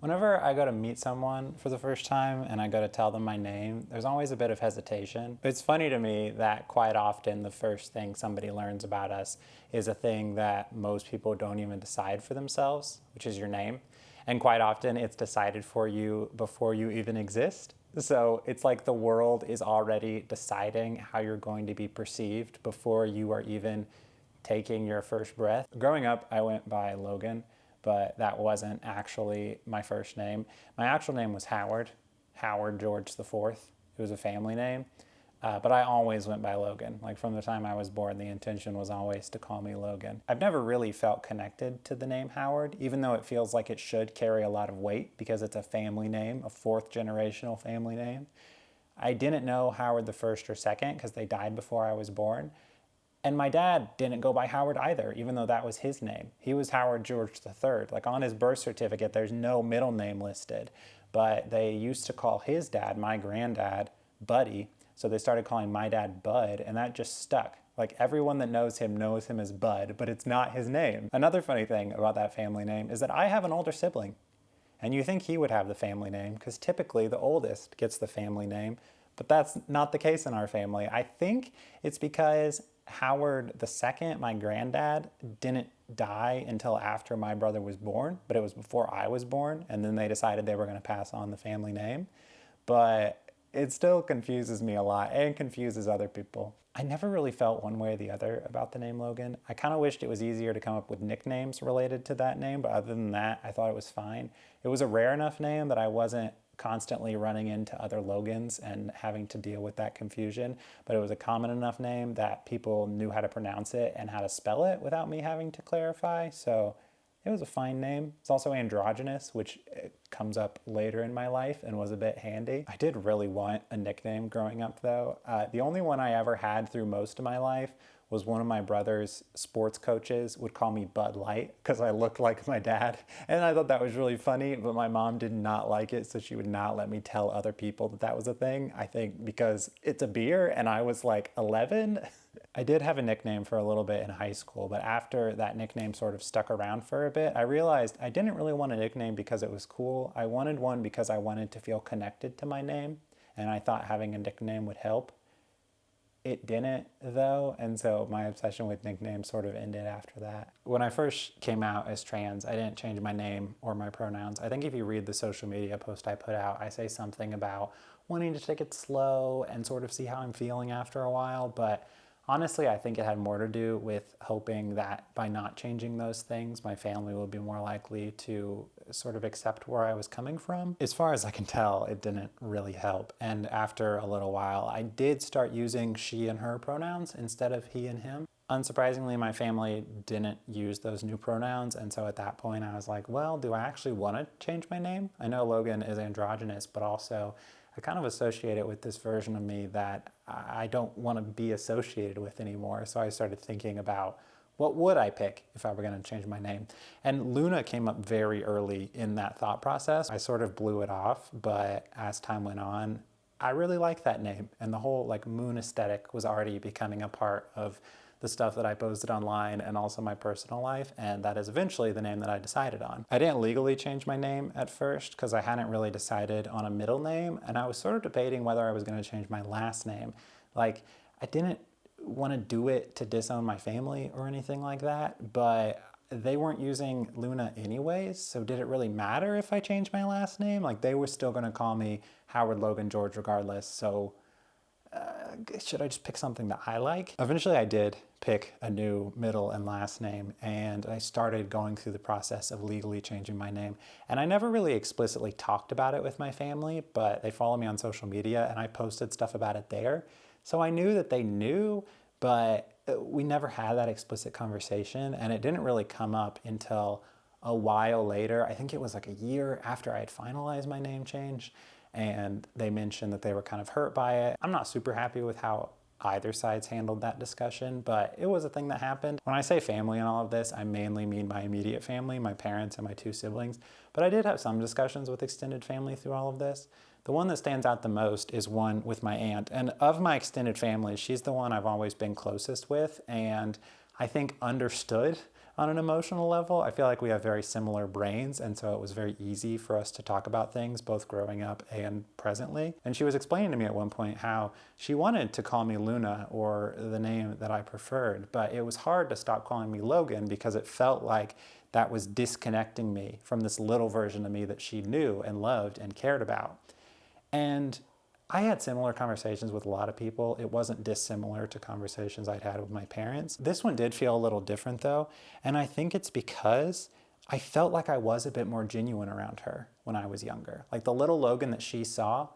Whenever I go to meet someone for the first time and I go to tell them my name, there's always a bit of hesitation. It's funny to me that quite often the first thing somebody learns about us is a thing that most people don't even decide for themselves, which is your name. And quite often it's decided for you before you even exist. So it's like the world is already deciding how you're going to be perceived before you are even taking your first breath. Growing up, I went by Logan, but that wasn't actually my first name. My actual name was Howard George the Fourth. It was a family name, but I always went by Logan. Like from the time I was born, the intention was always to call me Logan. I've never really felt connected to the name Howard, even though it feels like it should carry a lot of weight because it's a family name, a fourth generational family name. I didn't know Howard the First or Second because they died before I was born. And my dad didn't go by Howard either, even though that was his name. He was Howard George III. Like on his birth certificate, there's no middle name listed. But they used to call his dad, my granddad, Buddy. So they started calling my dad Bud, and that just stuck. Like everyone that knows him as Bud, but it's not his name. Another funny thing about that family name is that I have an older sibling. And you think he would have the family name, because typically the oldest gets the family name. But that's not the case in our family. I think it's because Howard II, my granddad, didn't die until after my brother was born, but it was before I was born, and then they decided they were going to pass on the family name. But it still confuses me a lot and confuses other people. I never really felt one way or the other about the name Logan. I kind of wished it was easier to come up with nicknames related to that name, but other than that, I thought it was fine. It was a rare enough name that I wasn't constantly running into other Logans and having to deal with that confusion, but it was a common enough name that people knew how to pronounce it and how to spell it without me having to clarify. So it was a fine name. It's also androgynous, which comes up later in my life and was a bit handy. I did really want a nickname growing up though. The only one I ever had through most of my life was one of my brother's sports coaches would call me Bud Light because I looked like my dad. And I thought that was really funny, but my mom did not like it, so she would not let me tell other people that that was a thing. I think because it's a beer and I was like 11. I did have a nickname for a little bit in high school, but after that nickname sort of stuck around for a bit, I realized I didn't really want a nickname because it was cool. I wanted one because I wanted to feel connected to my name, and I thought having a nickname would help. It didn't though, and so my obsession with nicknames sort of ended after that. When I first came out as trans, I didn't change my name or my pronouns. I think if you read the social media post I put out, I say something about wanting to take it slow and sort of see how I'm feeling after a while, but honestly, I think it had more to do with hoping that by not changing those things, my family would be more likely to sort of accept where I was coming from. As far as I can tell, it didn't really help. And after a little while, I did start using she and her pronouns instead of he and him. Unsurprisingly, my family didn't use those new pronouns, and so at that point I was like, well, do I actually want to change my name? I know Logan is androgynous, but also I kind of associate it with this version of me that I don't want to be associated with anymore. So I started thinking about what would I pick if I were going to change my name? And Luna came up very early in that thought process. I sort of blew it off, but as time went on, I really like that name. And the whole like moon aesthetic was already becoming a part of the stuff that I posted online and also my personal life, and that is eventually the name that I decided on. I didn't legally change my name at first because I hadn't really decided on a middle name, and I was sort of debating whether I was going to change my last name. Like, I didn't want to do it to disown my family or anything like that, but they weren't using Luna anyways, so did it really matter if I changed my last name? Like, they were still going to call me Howard Logan George regardless, so should I just pick something that I like? Eventually I did pick a new middle and last name, and I started going through the process of legally changing my name. And I never really explicitly talked about it with my family, but they follow me on social media and I posted stuff about it there. So I knew that they knew, but we never had that explicit conversation, and it didn't really come up until a while later. I think it was like a year after I had finalized my name change, and they mentioned that they were kind of hurt by it. I'm not super happy with how either side's handled that discussion, but it was a thing that happened. When I say family and all of this, I mainly mean my immediate family, my parents and my two siblings, but I did have some discussions with extended family through all of this. The one that stands out the most is one with my aunt, and of my extended family, she's the one I've always been closest with, and I think understood on an emotional level. I feel like we have very similar brains, and so it was very easy for us to talk about things, both growing up and presently. And she was explaining to me at one point how she wanted to call me Luna, or the name that I preferred, but it was hard to stop calling me Logan because it felt like that was disconnecting me from this little version of me that she knew and loved and cared about. And I had similar conversations with a lot of people. It wasn't dissimilar to conversations I'd had with my parents. This one did feel a little different though, and I think it's because I felt like I was a bit more genuine around her when I was younger. Like the little Logan that she saw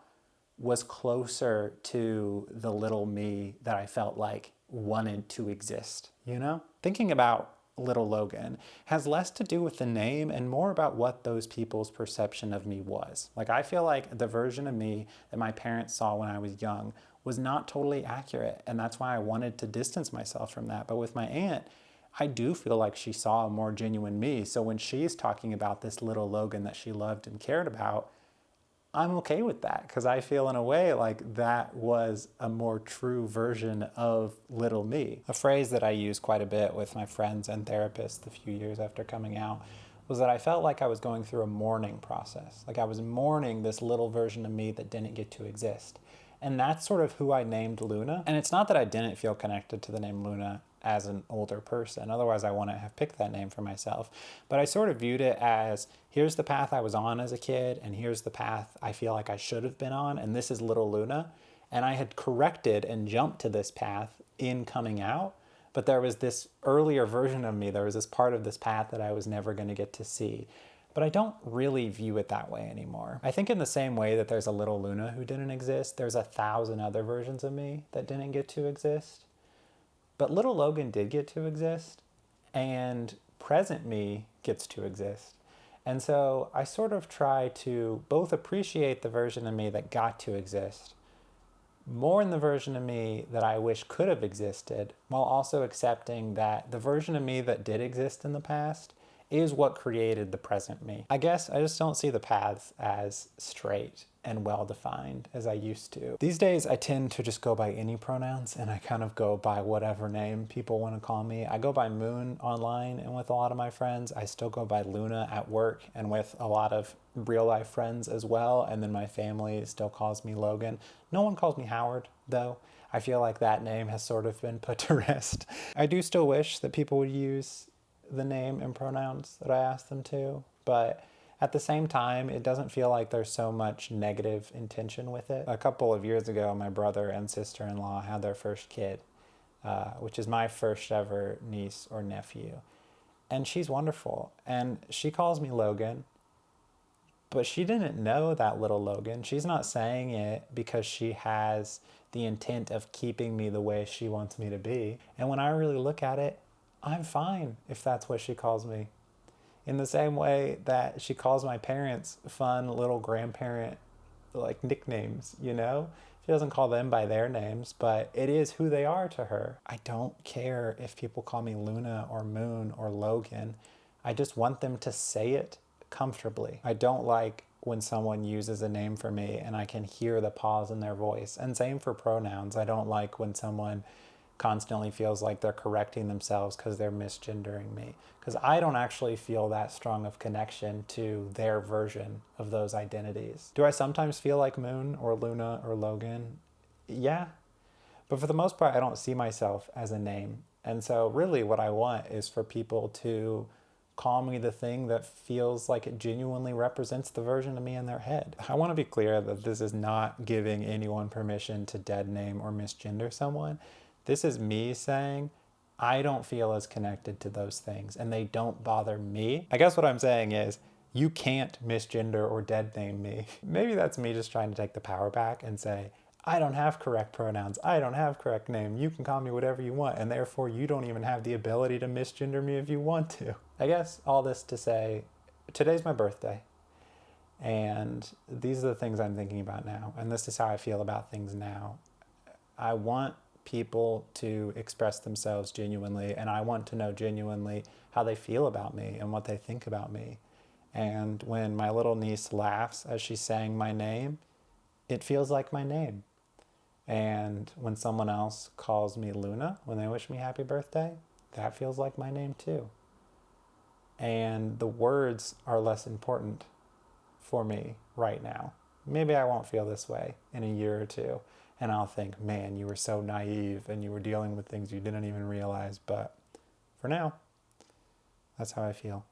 was closer to the little me that I felt like wanted to exist, you know? Thinking about little Logan has less to do with the name and more about what those people's perception of me was. Like I feel like the version of me that my parents saw when I was young was not totally accurate, and that's why I wanted to distance myself from that. But with my aunt, I do feel like she saw a more genuine me. So when she's talking about this little Logan that she loved and cared about, I'm okay with that because I feel in a way like that was a more true version of little me. A phrase that I use quite a bit with my friends and therapists a few years after coming out was that I felt like I was going through a mourning process. Like I was mourning this little version of me that didn't get to exist. And that's sort of who I named Luna. And it's not that I didn't feel connected to the name Luna as an older person. Otherwise, I wouldn't have picked that name for myself. But I sort of viewed it as, here's the path I was on as a kid, and here's the path I feel like I should have been on, and this is little Luna. And I had corrected and jumped to this path in coming out, but there was this earlier version of me, there was this part of this path that I was never going to get to see. But I don't really view it that way anymore. I think in the same way that there's a little Luna who didn't exist, there's 1,000 other versions of me that didn't get to exist. But little Logan did get to exist, and present me gets to exist. And so I sort of try to both appreciate the version of me that got to exist, more in the version of me that I wish could have existed, while also accepting that the version of me that did exist in the past is what created the present me. I guess I just don't see the paths as straight and well-defined as I used to. These days, I tend to just go by any pronouns, and I kind of go by whatever name people want to call me. I go by Moon online and with a lot of my friends. I still go by Luna at work and with a lot of real-life friends as well, and then my family still calls me Logan. No one calls me Howard, though. I feel like that name has sort of been put to rest. I do still wish that people would use the name and pronouns that I asked them to, but at the same time, it doesn't feel like there's so much negative intention with it. A couple of years ago, my brother and sister-in-law had their first kid, which is my first ever niece or nephew. And she's wonderful. And she calls me Logan, but she didn't know that little Logan. She's not saying it because she has the intent of keeping me the way she wants me to be. And when I really look at it, I'm fine if that's what she calls me. In the same way that she calls my parents fun little grandparent like nicknames, you know? She doesn't call them by their names, but it is who they are to her. I don't care if people call me Luna or Moon or Logan. I just want them to say it comfortably. I don't like when someone uses a name for me and I can hear the pause in their voice. And same for pronouns. I don't like when someone constantly feels like they're correcting themselves because they're misgendering me. Because I don't actually feel that strong of connection to their version of those identities. Do I sometimes feel like Moon or Luna or Logan? Yeah. But for the most part, I don't see myself as a name. And so really what I want is for people to call me the thing that feels like it genuinely represents the version of me in their head. I want to be clear that this is not giving anyone permission to dead name or misgender someone. This is me saying, I don't feel as connected to those things and they don't bother me. I guess what I'm saying is, you can't misgender or dead name me. Maybe that's me just trying to take the power back and say, I don't have correct pronouns. I don't have correct name. You can call me whatever you want, and therefore you don't even have the ability to misgender me if you want to. I guess all this to say, today's my birthday. And these are the things I'm thinking about now. And this is how I feel about things now. I want people to express themselves genuinely, and I want to know genuinely how they feel about me and what they think about me. And when my little niece laughs as she's saying my name, it feels like my name. And when someone else calls me Luna when they wish me happy birthday, that feels like my name too. and the words are less important for me right now. Maybe I won't feel this way in a year or two, and I'll think, man, you were so naive and you were dealing with things you didn't even realize. But for now, that's how I feel.